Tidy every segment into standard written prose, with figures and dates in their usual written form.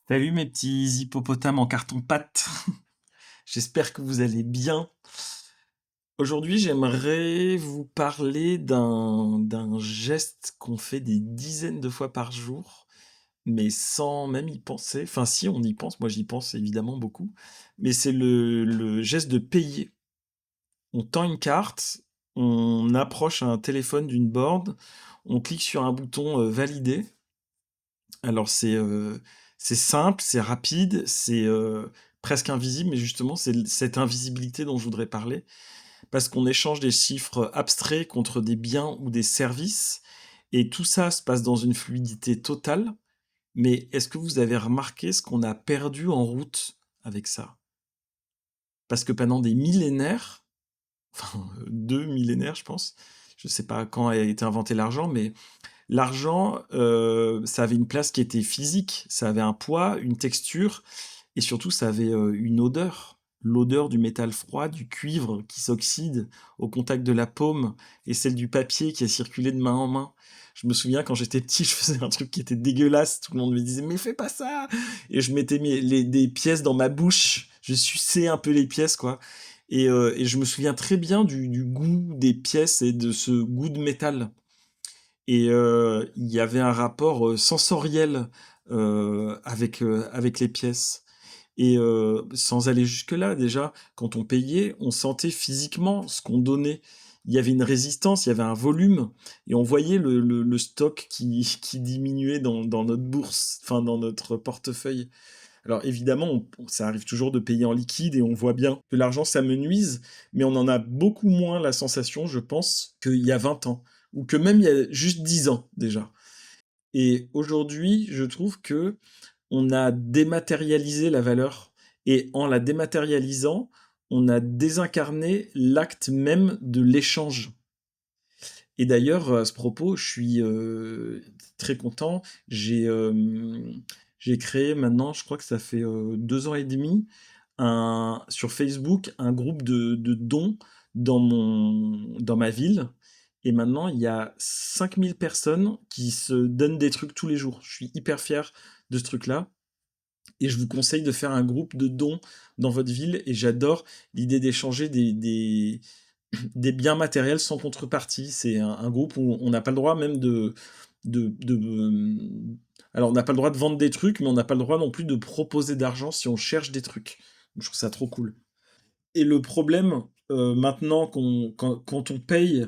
Salut mes petits hippopotames en carton-pâte. J'espère que vous allez bien. Aujourd'hui, j'aimerais vous parler d'un geste qu'on fait des dizaines de fois par jour, mais sans même y penser. Enfin, si, on y pense. Moi, j'y pense évidemment beaucoup. Mais c'est le geste de payer. On tend une carte, on approche un téléphone d'une borne, on clique sur un bouton valider. Alors c'est simple, c'est rapide, c'est presque invisible, mais justement c'est cette invisibilité dont je voudrais parler, parce qu'on échange des chiffres abstraits contre des biens ou des services, et tout ça se passe dans une fluidité totale. Mais est-ce que vous avez remarqué ce qu'on a perdu en route avec ça? Parce que pendant des millénaires, enfin 2 millénaires je pense, je sais pas quand a été inventé l'argent, mais l'argent, ça avait une place qui était physique, ça avait un poids, une texture, et surtout ça avait une odeur. L'odeur du métal froid, du cuivre qui s'oxyde au contact de la paume, et celle du papier qui a circulé de main en main. Je me souviens quand j'étais petit, je faisais un truc qui était dégueulasse, tout le monde me disait mais fais pas ça, et je mettais des pièces dans ma bouche, je suçais un peu les pièces quoi. Et je me souviens très bien du goût des pièces et de ce goût de métal. Et il y avait un rapport sensoriel avec les pièces. Et sans aller jusque-là, déjà, quand on payait, on sentait physiquement ce qu'on donnait. Il y avait une résistance, il y avait un volume, et on voyait le stock qui diminuait dans notre bourse, enfin dans notre portefeuille. Alors évidemment, ça arrive toujours de payer en liquide et on voit bien que l'argent s'amenuise, mais on en a beaucoup moins la sensation, je pense, qu'il y a 20 ans, ou que même il y a juste 10 ans déjà. Et aujourd'hui, je trouve que on a dématérialisé la valeur, et en la dématérialisant, on a désincarné l'acte même de l'échange. Et d'ailleurs, à ce propos, je suis très content. J'ai créé maintenant, je crois que ça fait 2 ans et demi, sur Facebook, un groupe de dons dans ma ville. Et maintenant, il y a 5000 personnes qui se donnent des trucs tous les jours. Je suis hyper fier de ce truc-là. Et je vous conseille de faire un groupe de dons dans votre ville. Et j'adore l'idée d'échanger des biens matériels sans contrepartie. C'est un groupe où on n'a pas le droit même alors on n'a pas le droit de vendre des trucs, mais on n'a pas le droit non plus de proposer d'argent si on cherche des trucs. Je trouve ça trop cool. Et le problème, maintenant quand on paye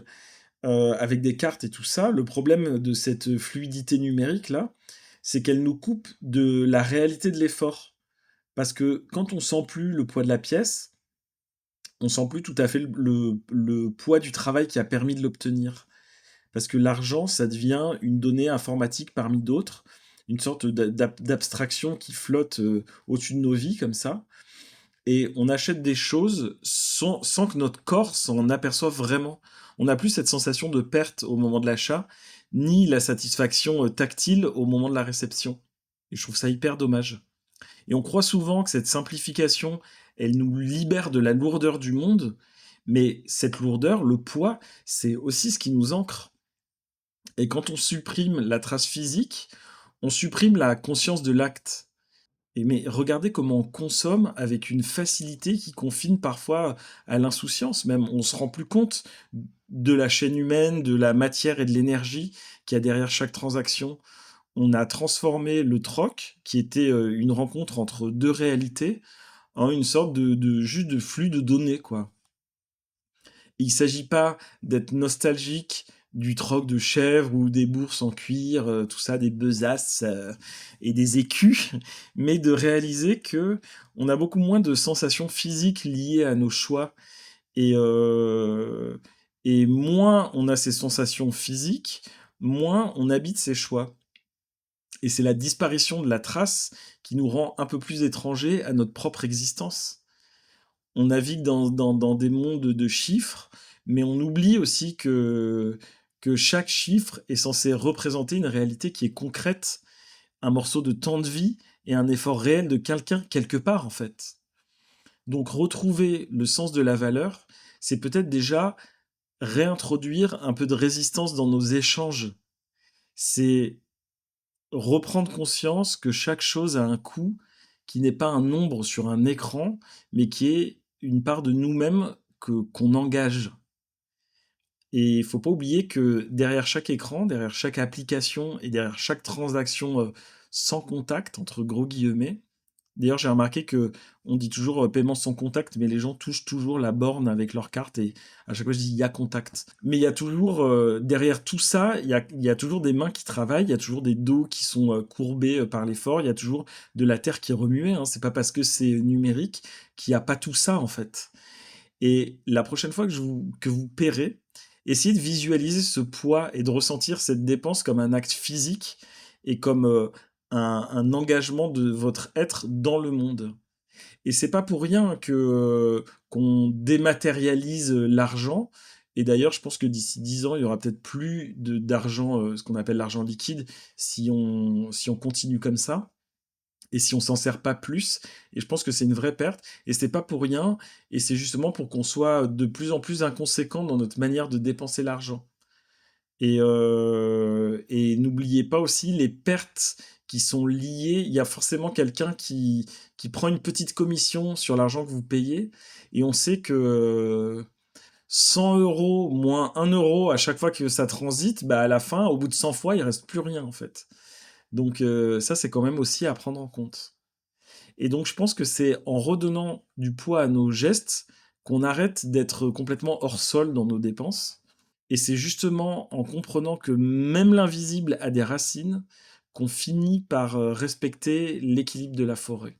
avec des cartes et tout ça, le problème de cette fluidité numérique là, c'est qu'elle nous coupe de la réalité de l'effort. Parce que quand on sent plus le poids de la pièce, on sent plus tout à fait le poids du travail qui a permis de l'obtenir. Parce que l'argent, ça devient une donnée informatique parmi d'autres, une sorte d'abstraction qui flotte au-dessus de nos vies comme ça. Et on achète des choses sans que notre corps s'en aperçoive vraiment. On n'a plus cette sensation de perte au moment de l'achat, ni la satisfaction tactile au moment de la réception. Et je trouve ça hyper dommage. Et on croit souvent que cette simplification, elle nous libère de la lourdeur du monde, mais cette lourdeur, le poids, c'est aussi ce qui nous ancre. Et quand on supprime la trace physique, on supprime la conscience de l'acte. Et mais regardez comment on consomme avec une facilité qui confine parfois à l'insouciance même. On se rend plus compte de la chaîne humaine, de la matière et de l'énergie qu'il y a derrière chaque transaction. On a transformé le troc, qui était une rencontre entre deux réalités, en une sorte juste de flux de données, quoi. Et il s'agit pas d'être nostalgique du troc de chèvre ou des bourses en cuir, tout ça, des besaces et des écus, mais de réaliser que on a beaucoup moins de sensations physiques liées à nos choix et moins on a ces sensations physiques, moins on habite ses choix. Et c'est la disparition de la trace qui nous rend un peu plus étrangers à notre propre existence. On navigue dans des mondes de chiffres, mais on oublie aussi que chaque chiffre est censé représenter une réalité qui est concrète, un morceau de temps de vie et un effort réel de quelqu'un quelque part en fait. Donc retrouver le sens de la valeur, c'est peut-être déjà réintroduire un peu de résistance dans nos échanges. C'est reprendre conscience que chaque chose a un coût, qui n'est pas un nombre sur un écran, mais qui est une part de nous-mêmes qu'on engage. Et il faut pas oublier que derrière chaque écran, derrière chaque application et derrière chaque transaction sans contact, entre gros guillemets, d'ailleurs j'ai remarqué que on dit toujours paiement sans contact, mais les gens touchent toujours la borne avec leur carte et à chaque fois je dis il y a contact. Mais il y a toujours, derrière tout ça, il y a toujours des mains qui travaillent, il y a toujours des dos qui sont courbés par l'effort, il y a toujours de la terre qui est remuée, hein. C'est pas parce que c'est numérique qu'il n'y a pas tout ça en fait. Et la prochaine fois que vous paierez, essayez de visualiser ce poids et de ressentir cette dépense comme un acte physique et comme un engagement de votre être dans le monde. Et c'est pas pour rien que qu'on dématérialise l'argent. Et d'ailleurs, je pense que d'ici 10 ans, il y aura peut-être plus d'argent, ce qu'on appelle l'argent liquide, si on continue comme ça et si on s'en sert pas plus. Et je pense que c'est une vraie perte. Et c'est pas pour rien. Et c'est justement pour qu'on soit de plus en plus inconséquent dans notre manière de dépenser l'argent. Et n'oubliez pas aussi les pertes qui sont liées. Il y a forcément quelqu'un qui prend une petite commission sur l'argent que vous payez. Et on sait que 100 euros moins 1 euro à chaque fois que ça transite, bah à la fin, au bout de 100 fois, il reste plus rien en fait. Donc ça, c'est quand même aussi à prendre en compte. Et donc, je pense que c'est en redonnant du poids à nos gestes qu'on arrête d'être complètement hors sol dans nos dépenses. Et c'est justement en comprenant que même l'invisible a des racines qu'on finit par respecter l'équilibre de la forêt.